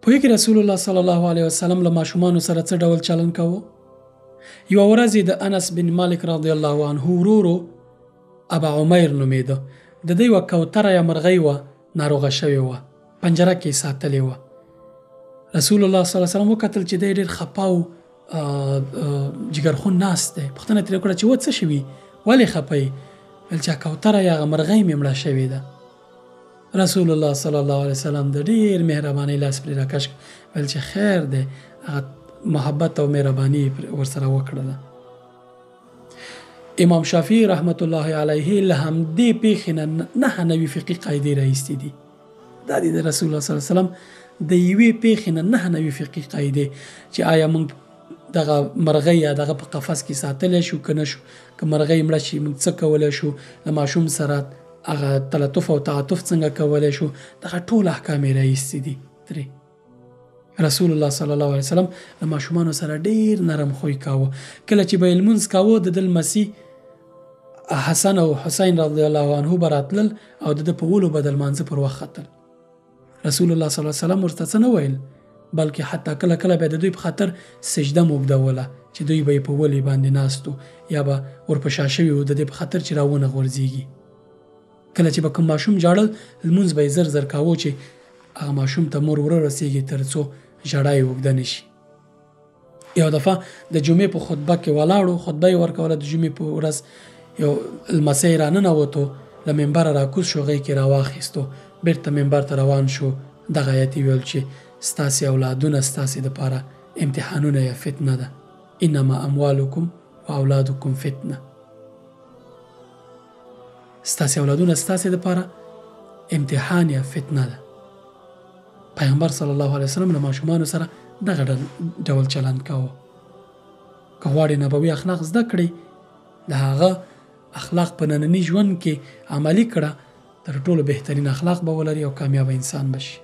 پوهیږئ رسول الله صلی الله علیه وسلم له ماشومانو سره څه ډول چلند کاوه؟ یوه ورځ د انس بن مالک رضی الله عنه ورورو ابا عمیر نومیده. د ده یوه کوتره یا مرغۍ وه ناروغه شوې وه، پنجره کې یې ساتلې وه. رسول الله صلی الله علیه وسلم وکتل چې دی ډېر خفه او جګرخون ناست دی. پوښتنه ترې وکړه چې و څه شوي، ولې خفه یې؟ ویل چې کوتره یا هغه مرغۍ مې مړه شوې ده. رسول الله صلی الله علیه وسلم د ډېر مهربانۍ لاس پرې راکش کړ. ویل چې خیر دی، هغه محبت او مهرباني ورسره وکړه ده. امام شافعي رحمت الله علیه له همدې پیښې نه 9 نوي فقهي قاعدې راایستې دي. دا دي د رسول الله صلی الله علیه وسلم د یوې پیښې نه 9 نوي فقهي قاعدې چې آیا موږ دغه مرغۍ یا دغه په قفس کې ساتلی شو که نه شو، که مرغۍ مړه شي موږ څه کولی شو، له ماشوم سره هغه تلطف او تعاطف څنګه کولی شو، دغه ټول احکام یې راایستې دي. رسول الله صلی الله علیه وسلم له ماشومانو سره ډېر نرم خوی کاوه. کله چې به یې لمونځ کاوه د ده لمسي حسن او حسین رضی الله عنه به راتلل او د ده په ولو به د لمانځه پر وخت ختل. رسول الله صلی الله علیه وسلم ورته څه نه ویل، بلکې حتی کله کله به د دوی په خاطر سجده موږدوله چې دوی به یې په ولې باندې ناستو یا به ورپشا شوي وو د دې په خاطر چې راونه غورځېږي. کله چې به کوم ماشوم ژاړل لمونځ به یې زر زر کاوه چې هغه ماشوم ته مور ورسېږي تر څو ژړا یې اوږده نه شي. یو دفعه د جمعې په خطبه کې ولاړو، خطبه یې ورکوله. د جمعې په ورځ یو لمسی راننوتو، له منبره راکوز شو، غېږ کې راواخیستو، بېرته منبر ته روان شو. دغه آیت یې ویل چې ستاسې اولادونه ستاسې دپاره امتحانونه یا فتنه ده، انما اموالکم و اولادکم فتنه. ستاسې اولادونه ستاسې دپاره امتحان یا فتنه ده. پیغمبر صلی الله علیه وسلم له ماشومانو سره دغه ډول چلند کاوه. که غواړې نبوي اخلاق زده کړې، د هغه اخلاق په ننني ژوند کې عملي کړه، تر ټولو بهترین اخلاق به ولري او کامیاب انسان بشي.